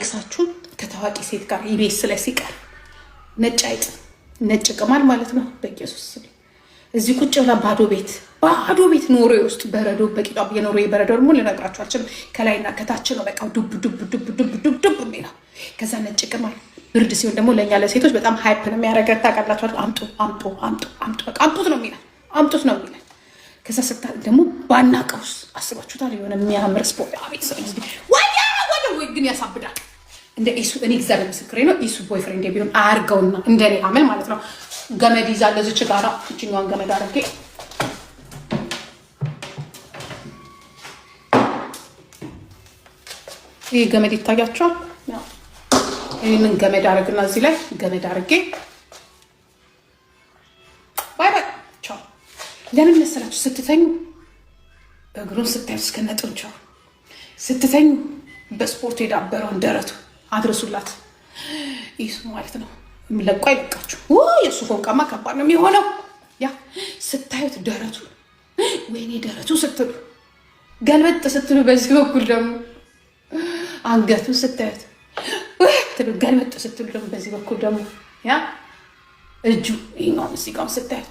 ጥቅሳችሁን ከታዋቂ ሴት ጋር ኢቢኤስ ላይ ሲቀር ነጭ አይጥ ነጭ ቅማል ማለት ነው። በኢየሱስ እዚህ ቁጭ ብላ ባዶ ቤት ኖሬ ውስጥ በረዶ በቂጧ የኖሬ በረዶ ደግሞ ልነግራችሁ አልችልም። ከላይና ከታች ነው በቃ ዱብ ዱብ ዱብ ዱብ ዱብ ዱብ የሚለው። ከዛ ነጭ ቅማል ብርድ ሲሆን ደግሞ ለእኛ ለሴቶች በጣም ሃይፕ ነው የሚያደርገን ታውቃላችኋል። አምጡት ነው የሚለን። ከዛ ስታ ደግሞ ባናቀውስ አስባችሁታል? የሆነ የሚያምር ስፖርት አቤት ሰው ወይ ግን ያሳብዳል። እንደ ኢሱ እኔ እግዚአብሔር ምስክሬ ነው። ኢሱ ቦይፍሬንድ ቢሆን አያርገውና እንደኔ አመል ማለት ነው። ገመድ ይዛለ እዚች ጋራ እችኛዋን ገመድ አድርጌ ይህ ገመድ ይታያቸዋል። ይህንን ገመድ አድርግና እዚህ ላይ ገመድ አድርጌ ባይ ቻው። ለምን መሰላችሁ? ስትተኙ እግሩን ስታዩ እስከነጡንቻው ስትተኙ በስፖርት የዳበረውን ደረቱ አድርሱላት። ይሱ ማለት ነው። ለቋ አይለቃችሁ። የሱ ፎንቃማ ከባድ ነው የሚሆነው። ያ ስታዩት ደረቱ ወይኔ ደረቱ ስትሉ ገልበጥ ስትሉ፣ በዚህ በኩል ደግሞ አንገቱ ስታዩት ገልበጥ ስትሉ ደግሞ በዚህ በኩል ደግሞ ያ እጁ ይሄኛውን እዚህ ጋር ስታዩት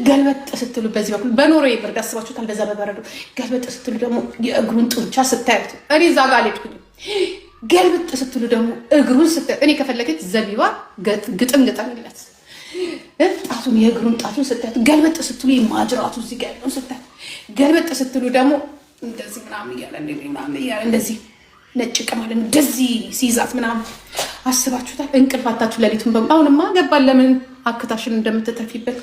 ገልበጥ ስትሉ በዚህ በኩል በኖርዌይ ብርድ አስባችሁታል። በዛ በበረዶ ገልበጥ ስትሉ ደግሞ የእግሩን ጡንቻ ስታዩት እኔ እዛ ጋር አልሄድኩኝም። ገልበጥ ስትሉ ደግሞ እግሩን ስታዩት እኔ ከፈለገች ዘቢባ ግጥምለት ጣቱን የእግሩን ጣቱን ስታዩት ገልበጥ ስትሉ ማጅራቱ እዚህ ጋር ያለውን ስታዩት ገልበጥ ስትሉ ደግሞ እንደዚህ ምናምን እያለ እንደዚህ ነጭ ቅማል እንደዚህ ሲይዛት ምናምን አስባችሁታል። እንቅልፋታችሁ ሌሊቱን አሁንማ ገባን ለምን አክታሽን እንደምትተፊበት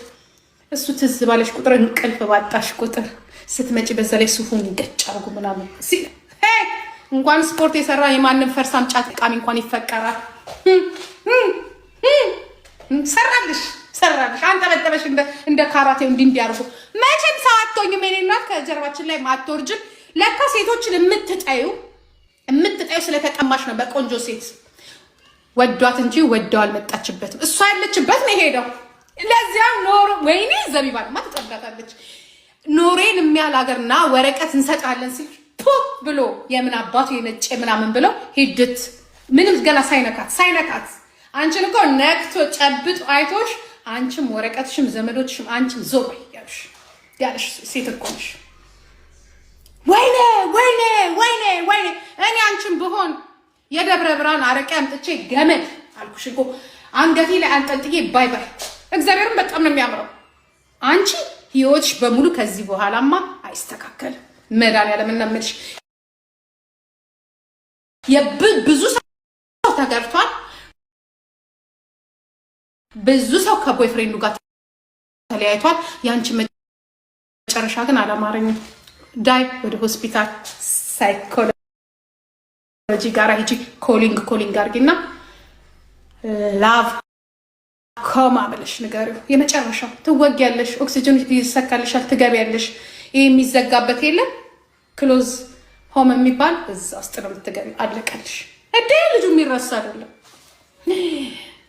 እሱ ትዝ ባለሽ ቁጥር እንቅልፍ ባጣሽ ቁጥር ስትመጪ በዛ ላይ ሱፉን ገጭ አርጉ ምናምን ሲል እንኳን ስፖርት የሰራ የማንም ፈርሳም ጫት ቃሚ እንኳን ይፈቀራል። ሰራልሽ አንተ በተበሽ እንደ ካራቴው እንዲያርጉ መቼም ሰው አትሆኝም። እኔና ከጀርባችን ላይ ማትወርጅን ለካ ሴቶችን የምትጠዩ ስለተቀማሽ ነው። በቆንጆ ሴት ወዷት እንጂ ወደው አልመጣችበትም። እሷ ያለችበት ነው ሄደው ለዚያ ኖሮ ወይኔ ዘቢባ ድማ ትጠጋታለች። ኖሬን የሚያህል ሀገርና ወረቀት እንሰጣለን ሲል ብሎ የምን አባቱ የነጭ ምናምን ብለው ሂድት ምንም ገና ሳይነካት አንቺን እኮ ነክቶ ጨብጦ አይቶሽ አንቺም ወረቀትሽም ዘመዶችሽም አንቺም ዞር ያለሽ ሴት እኮ ነሽ። ወይኔ እኔ አንቺን ብሆን የደብረ ብርሃን አረቄ አምጥቼ ገመድ አልኩሽ እኮ አንገቴ ላይ አንጠልጥዬ ባይ እግዚአብሔርን በጣም ነው የሚያምረው። አንቺ ህይወትሽ በሙሉ ከዚህ በኋላማ አይስተካከልም። መድኃኒዓለም እናምልሽ። ብዙ ሰው ተገርቷል። ብዙ ሰው ከቦይፍሬንዱ ጋር ተለያይቷል። ያንቺ መጨረሻ ግን አላማረኝም። ዳይ ወደ ሆስፒታል ሳይኮሎጂ ጋር ሂጂ። ኮሊንግ አድርጊና ላቭ ኮማ ብለሽ ንገሪው። የመጨረሻው ትወጊያለሽ፣ ኦክሲጅን ይሰካልሻል፣ ትገቢያለሽ። ይሄ የሚዘጋበት የለም ክሎዝ ሆም የሚባል እዛ ውስጥ ነው የምትገቢው። አለቀልሽ። እንዴ ልጁ የሚረሳ አይደለም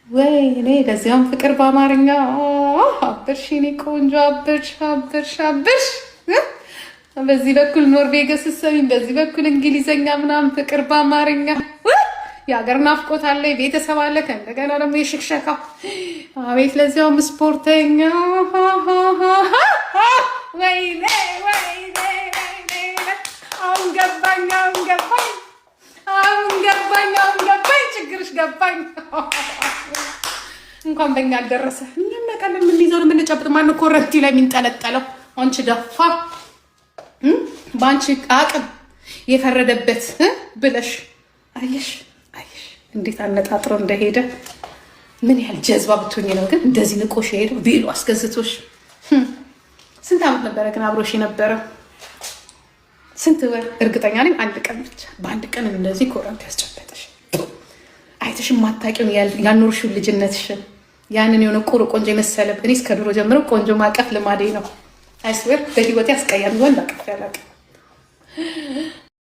ወይ? እኔ ለዚያም ፍቅር በአማርኛ አብርሽ፣ እኔ ቆንጆ አብርሽ። በዚህ በኩል ኖርቬገስ ሰሚን፣ በዚህ በኩል እንግሊዘኛ ምናምን ፍቅር በአማርኛ የሀገር ናፍቆት አለ፣ ቤተሰብ አለ፣ ከእንደገና ደግሞ የሽክሸካ አቤት ለዚያውም ስፖርተኛ። ወይኔ አሁን ገባኝ ችግርሽ ገባኝ። እንኳን በእኛ አልደረሰ። እኛም ያውቃለን የምንይዘው የምንጨብጥ ማነው ኮረንቲ ላይ የሚንጠለጠለው? አንቺ ደፋ በአንቺ አቅም የፈረደበት ብለሽ አየሽ እንዴት አነጣጥሮ እንደሄደ። ምን ያህል ጀዝባ ብትሆኝ ነው ግን እንደዚህ ንቆሽ ሄደው ቬሎ አስገዝቶሽ። ስንት ዓመት ነበረ ግን አብሮሽ የነበረ? ስንት ወር? እርግጠኛ ነኝ አንድ ቀን ብቻ። በአንድ ቀን እንደዚህ ኮረንቲ ያስጨበጠሽ አይተሽ ማታቂውን ያኖርሽውን ልጅነትሽን ያንን የሆነ ቁሩ ቆንጆ የመሰለ እኔ እስከ ድሮ ጀምሮ ቆንጆ ማቀፍ ልማዴ ነው። አይስዌር በህይወቴ አስቀያሚ ወንድ አቀፍ ያላቀ